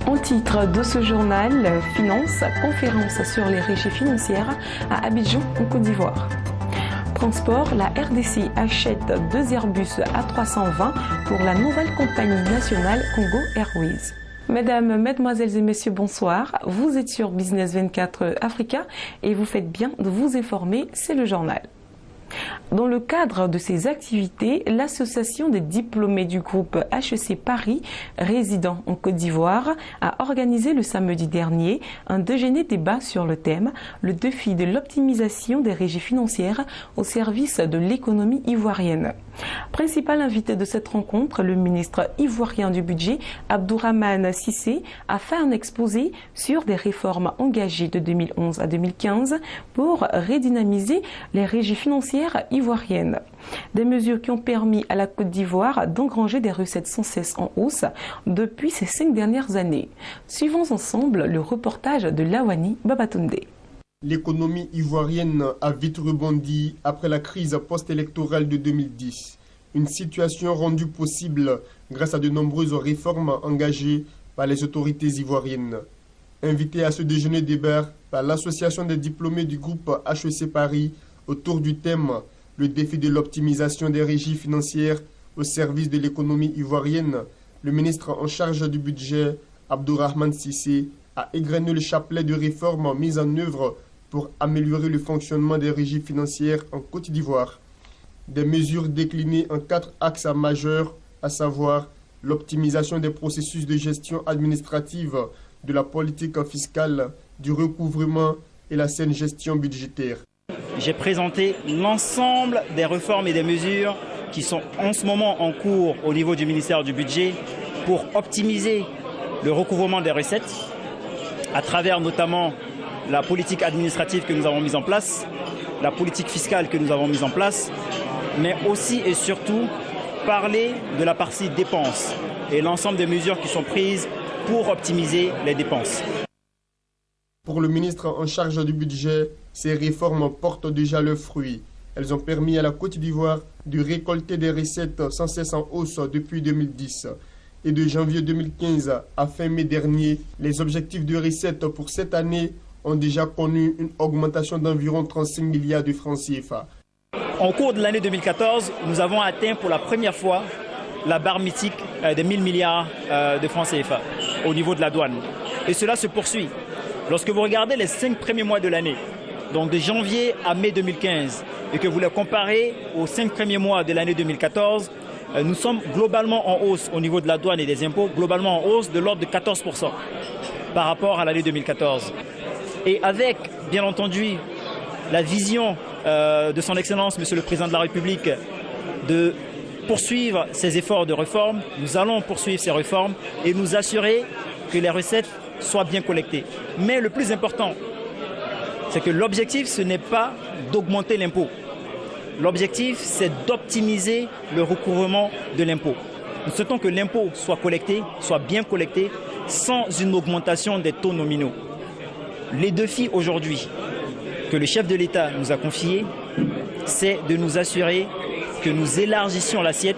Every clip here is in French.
En titre de ce journal, Finance, conférence sur les régies financières à Abidjan, en Côte d'Ivoire. Transport, la RDC achète 2 Airbus A320 pour la nouvelle compagnie nationale Congo Airways. Mesdames, Mesdemoiselles et Messieurs, bonsoir. Vous êtes sur Business 24 Africa et vous faites bien de vous informer, c'est le journal. Dans le cadre de ces activités, l'association des diplômés du groupe HEC Paris, résident en Côte d'Ivoire, a organisé le samedi dernier un déjeuner débat sur le thème « Le défi de l'optimisation des régies financières au service de l'économie ivoirienne ». Principal invité de cette rencontre, le ministre ivoirien du budget, Abdourahmane Cissé, a fait un exposé sur des réformes engagées de 2011 à 2015 pour redynamiser les régies financières ivoiriennes. Des mesures qui ont permis à la Côte d'Ivoire d'engranger des recettes sans cesse en hausse depuis ces 5 dernières années. Suivons ensemble le reportage de Lawani Babatunde. L'économie ivoirienne a vite rebondi après la crise post-électorale de 2010. Une situation rendue possible grâce à de nombreuses réformes engagées par les autorités ivoiriennes. Invité à ce déjeuner débat par l'association des diplômés du groupe HEC Paris autour du thème « Le défi de l'optimisation des régies financières au service de l'économie ivoirienne », le ministre en charge du budget, Abdourahmane Cissé, a égrené le chapelet de réformes mises en œuvre pour améliorer le fonctionnement des régies financières en Côte d'Ivoire. Des mesures déclinées en 4 axes majeurs, à savoir l'optimisation des processus de gestion administrative, de la politique fiscale, du recouvrement et la saine gestion budgétaire. J'ai présenté l'ensemble des réformes et des mesures qui sont en ce moment en cours au niveau du ministère du Budget pour optimiser le recouvrement des recettes à travers notamment la politique administrative que nous avons mise en place, la politique fiscale que nous avons mise en place, mais aussi et surtout parler de la partie dépenses et l'ensemble des mesures qui sont prises pour optimiser les dépenses. Pour le ministre en charge du budget, ces réformes portent déjà leurs fruits. Elles ont permis à la Côte d'Ivoire de récolter des recettes sans cesse en hausse depuis 2010. Et de janvier 2015 à fin mai dernier, les objectifs de recettes pour cette année ont déjà connu une augmentation d'environ 35 milliards de francs CFA. En cours de l'année 2014, nous avons atteint pour la première fois la barre mythique des 1000 milliards de francs CFA au niveau de la douane. Et cela se poursuit. Lorsque vous regardez les 5 premiers mois de l'année, donc de janvier à mai 2015, et que vous les comparez aux 5 premiers mois de l'année 2014, nous sommes globalement en hausse au niveau de la douane et des impôts, globalement en hausse de l'ordre de 14% par rapport à l'année 2014. Et avec, bien entendu, la vision de son Excellence, Monsieur le Président de la République, de poursuivre ces efforts de réforme, nous allons poursuivre ces réformes et nous assurer que les recettes soient bien collectées. Mais le plus important, c'est que l'objectif, ce n'est pas d'augmenter l'impôt. L'objectif, c'est d'optimiser le recouvrement de l'impôt. Nous souhaitons que l'impôt soit collecté, soit bien collecté, sans une augmentation des taux nominaux. Les défis aujourd'hui que le chef de l'État nous a confiés, c'est de nous assurer que nous élargissions l'assiette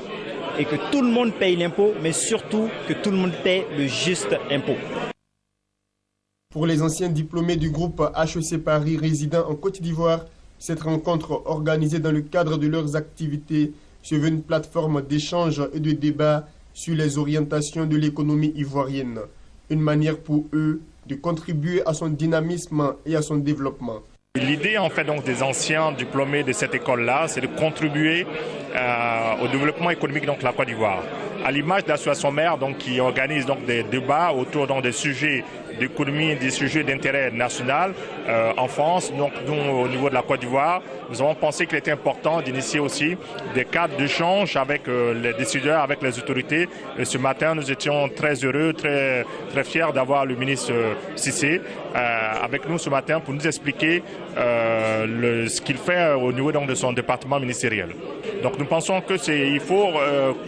et que tout le monde paye l'impôt, mais surtout que tout le monde paye le juste impôt. Pour les anciens diplômés du groupe HEC Paris résidant en Côte d'Ivoire, cette rencontre organisée dans le cadre de leurs activités se veut une plateforme d'échange et de débat sur les orientations de l'économie ivoirienne. Une manière pour eux de contribuer à son dynamisme et à son développement. L'idée en fait donc des anciens diplômés de cette école-là, c'est de contribuer au développement économique donc de la Côte d'Ivoire. À l'image de l'association mère donc qui organise donc des débats autour donc des sujets d'économie, des sujets d'intérêt national en France, donc nous, au niveau de la Côte d'Ivoire, nous avons pensé qu'il était important d'initier aussi des cadres d'échange avec les décideurs, avec les autorités. Et ce matin, nous étions très heureux, très fiers d'avoir le ministre Cissé avec nous ce matin pour nous expliquer ce qu'il fait au niveau donc de son département ministériel. Donc nous pensons qu'il faut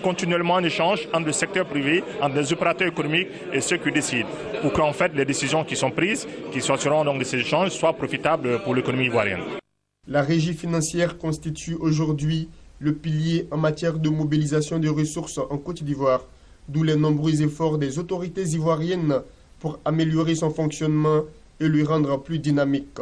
continuellement un échange entre le secteur privé, entre les opérateurs économiques et ceux qui décident, pour qu'en fait les décisions qui sont prises, qui sortiront donc de ces échanges, soient profitables pour l'économie ivoirienne. La régie financière constitue aujourd'hui le pilier en matière de mobilisation des ressources en Côte d'Ivoire, d'où les nombreux efforts des autorités ivoiriennes pour améliorer son fonctionnement et le rendre plus dynamique.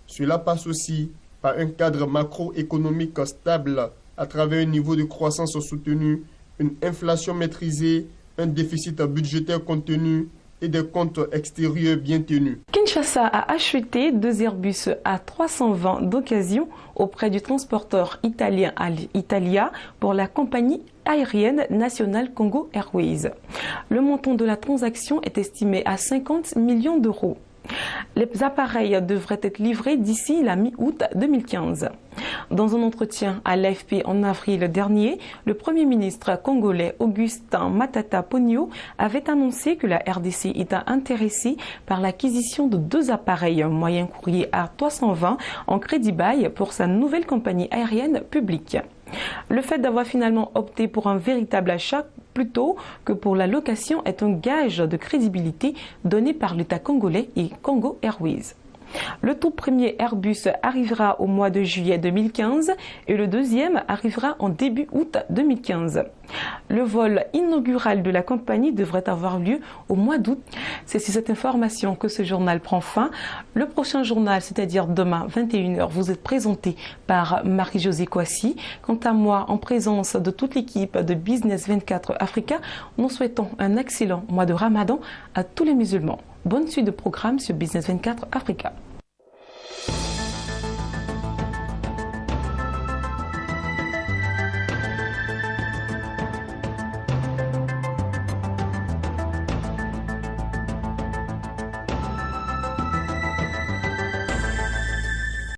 Cela passe aussi par un cadre macroéconomique stable à travers un niveau de croissance soutenu, une inflation maîtrisée, un déficit budgétaire contenu et des comptes extérieurs bien tenus. Kinshasa a acheté 2 Airbus A320 d'occasion auprès du transporteur italien Alitalia pour la compagnie aérienne nationale Congo Airways. Le montant de la transaction est estimé à 50 millions d'euros. Les appareils devraient être livrés d'ici la mi-août 2015. Dans un entretien à l'AFP en avril dernier, le Premier ministre congolais Augustin Matata Ponyo avait annoncé que la RDC était intéressée par l'acquisition de 2 appareils moyen courrier A320 en crédit-bail pour sa nouvelle compagnie aérienne publique. Le fait d'avoir finalement opté pour un véritable achat plutôt que pour la location est un gage de crédibilité donné par l'État congolais et Congo Airways. Le tout premier Airbus arrivera au mois de juillet 2015 et le deuxième arrivera en début août 2015. Le vol inaugural de la compagnie devrait avoir lieu au mois d'août. C'est sur cette information que ce journal prend fin. Le prochain journal, c'est-à-dire demain 21h, vous êtes présenté par Marie-Josée Kouassi. Quant à moi, en présence de toute l'équipe de Business 24 Africa, nous souhaitons un excellent mois de Ramadan à tous les musulmans. Bonne suite de programme sur Business 24 Africa.